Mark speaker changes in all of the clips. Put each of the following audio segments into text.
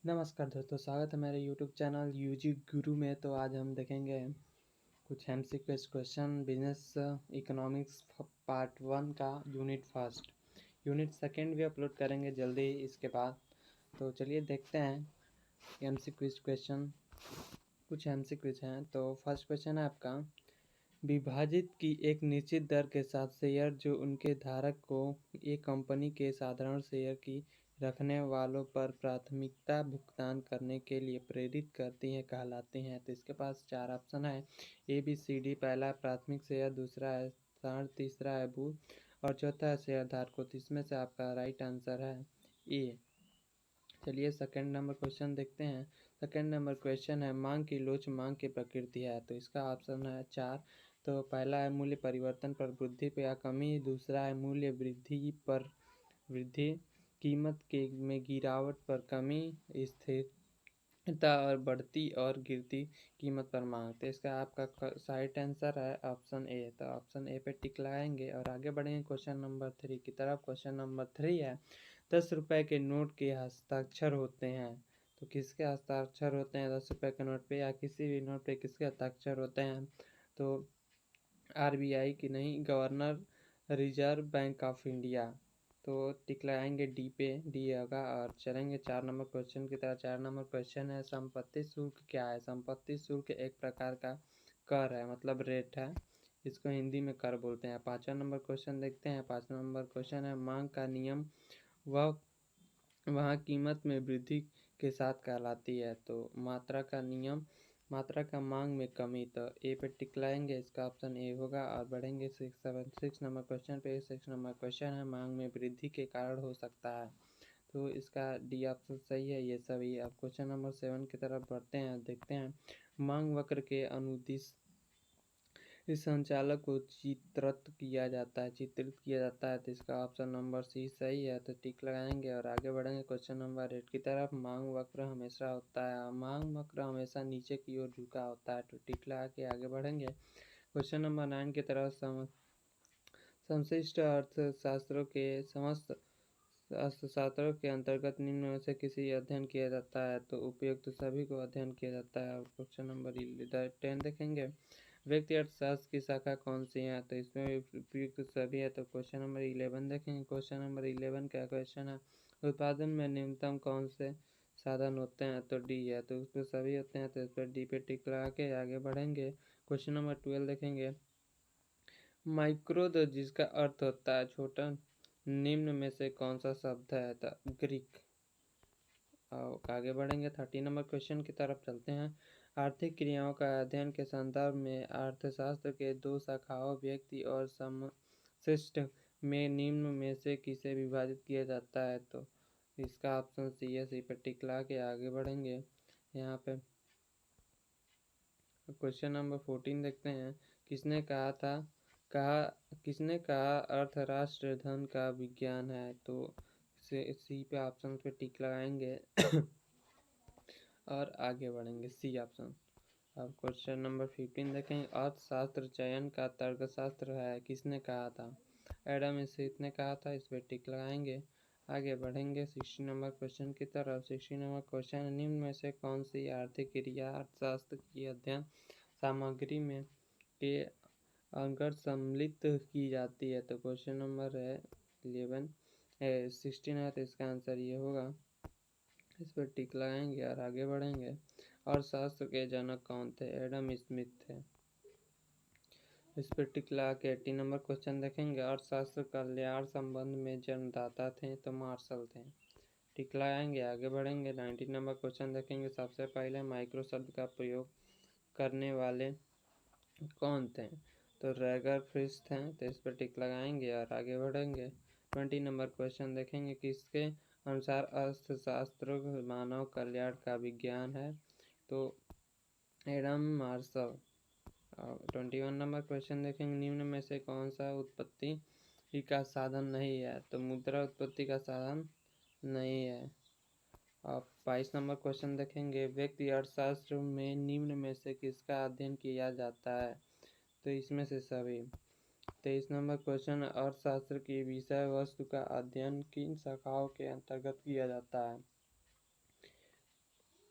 Speaker 1: नमस्कार दोस्तों, स्वागत है मेरे यूट्यूब चैनल यूजी गुरु में। तो आज हम देखेंगे कुछ MCQ question business economics part 1 का यूनिट फर्स्ट। यूनिट सेकंड भी अपलोड करेंगे जल्दी इसके बाद। तो चलिए देखते हैं एमसीक्यू क्वेश्चन। कुछ एमसीक्यूज हैं। तो फर्स्ट क्वेश्चन है आपका, विभाजित की एक निश्चित दर के साथ शेयर जो उनके धारक को एक कंपनी के साधारण शेयर की रखने वालों पर प्राथमिकता भुगतान करने के लिए प्रेरित करती हैं कहलाती हैं। तो इसके पास 4 ऑप्शन है, ए बी सी डी। पहला है प्राथमिक शेयर, दूसरा है सार, तीसरा है बूथ और चौथा है शेयर धारकों। तो इसमें से आपका राइट आंसर है ए। चलिए सेकंड नंबर क्वेश्चन देखते हैं। सेकंड नंबर क्वेश्चन है, मांग की लोच मांग की प्रकृति है। तो इसका ऑप्शन है 4। तो पहला है मूल्य परिवर्तन पर वृद्धि या कमी, दूसरा है मूल्य वृद्धि पर वृद्धि, कीमत के में गिरावट पर कमी, स्थिरता और बढ़ती और गिरती कीमत पर मांग। तो इसका आपका राइट आंसर है ऑप्शन ए। तो ऑप्शन ए पे टिक लगाएंगे और आगे बढ़ेंगे क्वेश्चन नंबर 3 की तरफ। क्वेश्चन नंबर 3 है, 10 रुपए के नोट के हस्ताक्षर होते हैं। तो किसके हस्ताक्षर होते हैं 10 रुपए के नोट पे या किसी भी नोट पे किसके हस्ताक्षर होते हैं? तो आरबीआई की नहीं, governor reserve bank of India. तो टिक लगाएंगे डी पे, डी होगा। और चलेंगे 4 नंबर क्वेश्चन की तरह। 4 नंबर क्वेश्चन है, संपत्ति शुल्क क्या है? संपत्ति शुल्क एक प्रकार का कर है, मतलब रेट है। इसको हिंदी में कर बोलते हैं। 5वां नंबर क्वेश्चन देखते हैं। 5वां नंबर क्वेश्चन है, मांग का नियम वह वहाँ कीमत में वृद्धि के साथ कहलाती है। तो मात्रा का नियम, मात्रा का मांग में कमी। तो ए पे टिक लाएंगे, इसका ऑप्शन ए होगा। और बढ़ेंगे 6 नंबर क्वेश्चन पे। 6 नंबर क्वेश्चन है, मांग में वृद्धि के कारण हो सकता है। तो इसका डी ऑप्शन सही है, ये सभी। अब क्वेश्चन नंबर 7 की तरफ बढ़ते हैं, देखते हैं। मांग वक्र के अनुदिश इस संचालक को चित्रित किया जाता है। तो इसका ऑप्शन नंबर सी सही है। तो टिक लगाएंगे और आगे बढ़ेंगे क्वेश्चन नंबर 8 की तरफ। मांग वक्र हमेशा होता है, मांग वक्र हमेशा नीचे की ओर झुका होता है। तो टिक लगा के आगे बढ़ेंगे क्वेश्चन नंबर 9 की तरफ। संश्लिष्ट अर्थशास्त्रों के समस्त अर्थशास्त्रों के अंतर्गत निम्न में से किसी अध्ययन किया जाता है। तो उपयुक्त तो सभी को अध्ययन किया जाता है। और क्वेश्चन नंबर 10 देखेंगे, व्यक्ति अर्थशास्त्र की शाखा कौन सी है? तो इसमें उपयुक्त सभी है। तो क्वेश्चन नंबर 11 देखेंगे। क्वेश्चन नंबर 11 का क्वेश्चन है, उत्पादन में न्यूनतम कौन से साधन होते हैं? तो डी है। तो उस पर सभी होते हैं। तो इस पर डी पे टिक लगा के आगे बढ़ेंगे। क्वेश्चन नंबर 12 देखेंगे, माइक्रो जिसका अर्थ होता है छोटा, निम्न में से कौन सा शब्द है? तो ग्रीक। आगे बढ़ेंगे 30 नंबर क्वेश्चन की तरफ चलते हैं। आर्थिक क्रियाओं का अध्ययन के संदर्भ में अर्थशास्त्र के 2 शाखाओं व्यक्ति और समष्टि में निम्न में से किसे विभाजित किया जाता है? तो इसका ऑप्शन सी है। सी पर टिक लगा के आगे बढ़ेंगे। यहाँ पे क्वेश्चन नंबर 14 देखते हैं, किसने कहा अर्थ राष्ट्र धन का विज्ञान है? तो सी पे ऑप्शन पे टिक लगाएंगे और आगे बढ़ेंगे सी ऑप्शन। अब क्वेश्चन नंबर 15 देखें, अर्थशास्त्र चयन का तर्कशास्त्र है, किसने कहा था? एडम स्मिथ ने कहा था। इस पर टिक लगाएंगे, आगे बढ़ेंगे 60 नंबर क्वेश्चन की तरफ। 60 नंबर क्वेश्चन, निम्न में से कौन सी आर्थिक क्रिया अर्थशास्त्र की अध्ययन सामग्री में के अंगर सम्मिलित की जाती है? तो क्वेश्चन नंबर है 16 है। तो इसका आंसर ये होगा। इस पर टिक लगाएंगे और आगे बढ़ेंगे। और शास्त्र के जनक कौन थे? एडम स्मिथ थे। इस पर टिक लगा के 80 नंबर क्वेश्चन देखेंगे, अर्थशास्त्र कल्याण संबंध में जन्मदाता थे? तो मार्शल थे। टिक लगाएंगे, आगे बढ़ेंगे। 90 नंबर क्वेश्चन देखेंगे। सबसे पहले माइक्रो शब्द का प्रयोग करने वाले कौन थे? तो रैगर फ्रिश थे। तो इस पर टिक लगाएंगे और आगे बढ़ेंगे। 20 नंबर क्वेश्चन देखेंगे, किसके अनुसार अर्थशास्त्र मानव कल्याण का विज्ञान है? तो एडम मार्शल। 21 नंबर क्वेश्चन देखेंगे, निम्न में से कौन सा उत्पत्ति का साधन नहीं है? तो मुद्रा उत्पत्ति का साधन नहीं है। अब 22 नंबर क्वेश्चन देखेंगे, व्यक्ति अर्थशास्त्र में निम्न में से किसका अध्ययन किया जाता है? तो इसमें से सभी। 23 नंबर क्वेश्चन, अर्थशास्त्र की विषय वस्तु का अध्ययन किन शाखाओं के अंतर्गत किया जाता है?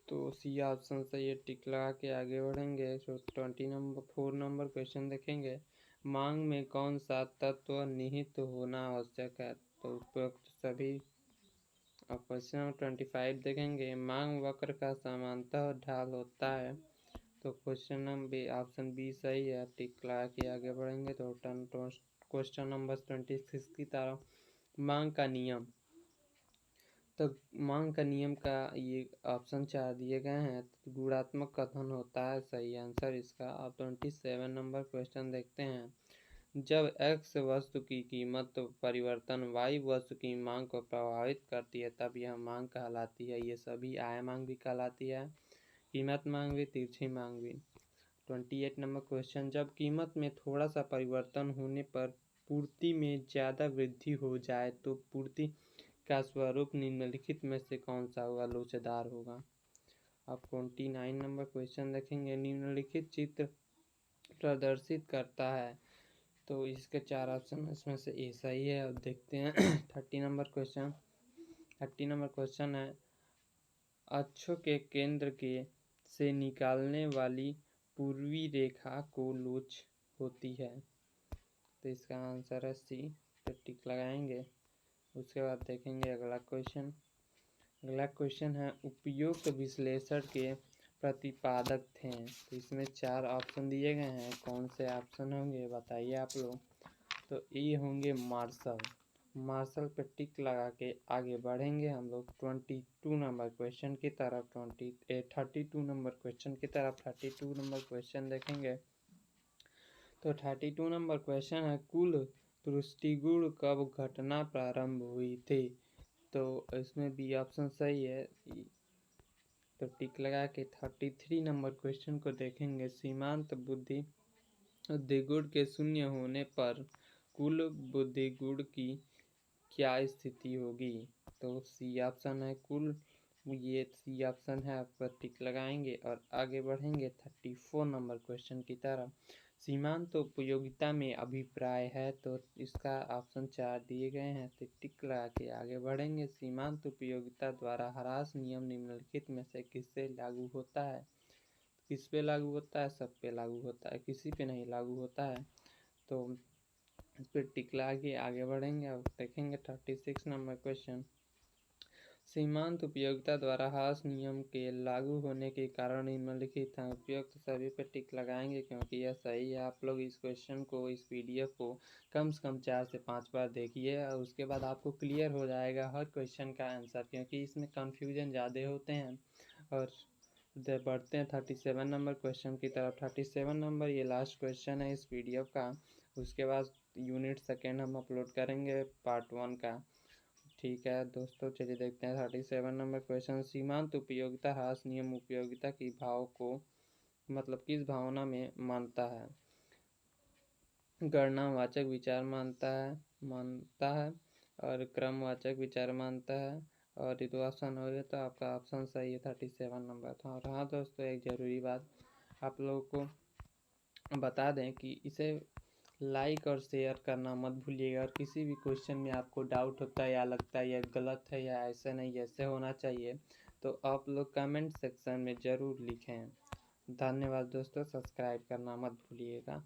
Speaker 1: तो सी ऑप्शन से ये टिक लगा के आगे बढ़ेंगे। तो 4 नंबर क्वेश्चन देखेंगे। मांग में कौन सा तत्व निहित होना आवश्यक है? तो उपयुक्त सभी। और क्वेश्चन नंबर 25 देखेंगे। मांग वक्र का समांतर ढाल होता है। तो क्वेश्चन नंबर ऑप्शन बी सही है, टिक लगा के आगे बढ़ेंगे। तो क्वेश्चन नंबर 26 की तरफ। मांग का नियम। तो मांग का नियम का ये ऑप्शन 4 दिए गए हैं। तो गुणात्मक कथन होता है सही आंसर इसका। अब 27 नंबर क्वेश्चन देखते हैं। जब x वस्तु की कीमत परिवर्तन y वस्तु की मांग को प्रभावित करती है तब यह मांग कहलाती है। ये सभी आय मांग भी कहलाती है, कीमत मांग भी, तिरछी मांग भी। 28 नंबर क्वेश्चन। जब कीमत में थोड़ा सा परिवर्तन होने पर पूर्ति में ज़्यादा वृद्धि हो जाए तो पूर्ति का स्वरूप निम्नलिखित में से कौन सा होगा? लोचदार होगा। अब 29 नंबर क्वेश्चन देखेंगे। निम्नलिखित चित्र प्रदर्शित करता है। तो इसके 4 ऑप्शन इसमें से ए सही है। अब देखते हैं 30 नंबर क्वेश्चन। 30 नंबर क्वेश्चन है। अक्षों के केंद्र के से निकालने वाली पूर्वी रेखा को लोच होती है। तो इसका आंसर है सी। तो टिक लगाएंगे। उसके बाद देखेंगे अगला क्वेश्चन। अगला क्वेश्चन है। उपयुक्त विश्लेषण के प्रतिपादक थे। तो इसमें 4 ऑप्शन दिए गए हैं। कौन से ऑप्शन होंगे बताइए आप लोग। तो ये होंगे मार्शल। मार्शल पे टिक लगा के आगे बढ़ेंगे हम लोग 22 नंबर क्वेश्चन की तरफ। 32 नंबर क्वेश्चन की तरफ। 32 नंबर क्वेश्चन देखेंगे। तो 32 नंबर क्वेश्चन है। कुल तुष्टिगुण कब घटना प्रारंभ हुई थी? तो इसमें बी ऑप्शन सही है। तो टिक लगा के 33 नंबर क्वेश्चन को देखेंगे। सीमांत बुद्धि बुद्धिगुण के शून्य होने पर कुल बुद्धिगुण की क्या स्थिति होगी? तो सी ऑप्शन है कुल। ये सी ऑप्शन है, आपका टिक लगाएंगे और आगे बढ़ेंगे 34 नंबर क्वेश्चन की तरफ। सीमांत उपयोगिता में अभिप्राय है। तो इसका ऑप्शन 4 दिए गए हैं। तो टिक लगा के आगे बढ़ेंगे। सीमांत उपयोगिता द्वारा ह्रास नियम निम्नलिखित में से किससे लागू होता है? किस पे लागू होता है? सब पे लागू होता है, किसी पे नहीं लागू होता है। तो इस पर टिक लगा के आगे बढ़ेंगे। अब देखेंगे 36 नंबर क्वेश्चन। सीमांत उपयोगिता द्वारा ह्रास नियम के लागू होने के कारण निम्नलिखित हैं। उपयुक्त सभी पे टिक लगाएंगे क्योंकि यह सही है। आप लोग इस क्वेश्चन को, इस पीडीएफ को कम से कम 4 से 5 बार देखिए और उसके बाद आपको क्लियर हो जाएगा हर क्वेश्चन का आंसर, क्योंकि इसमें कन्फ्यूजन ज़्यादा होते हैं। और बढ़ते हैं 37 नंबर क्वेश्चन की तरफ। 37 नंबर ये लास्ट क्वेश्चन है इस पीडीएफ का। उसके बाद यूनिट सेकेंड हम अपलोड करेंगे पार्ट 1 का। ठीक है दोस्तों, चलिए देखते हैं 37 नंबर क्वेश्चन। सीमांत उपयोगिता ह्रास नियम उपयोगिता की भाव को मतलब किस भावना में मानता है? गणनावाचक विचार मानता है और क्रमवाचक विचार मानता है। और यदि ऑप्शन हो गया तो आपका ऑप्शन सही है 37 नंबर था। और हाँ दोस्तों, एक ज़रूरी बात आप लोगों को बता दें कि इसे लाइक और शेयर करना मत भूलिएगा। और किसी भी क्वेश्चन में आपको डाउट होता है या लगता है यह गलत है या ऐसे नहीं ऐसे होना चाहिए तो आप लोग कमेंट सेक्शन में ज़रूर लिखें। धन्यवाद दोस्तों, सब्सक्राइब करना मत भूलिएगा।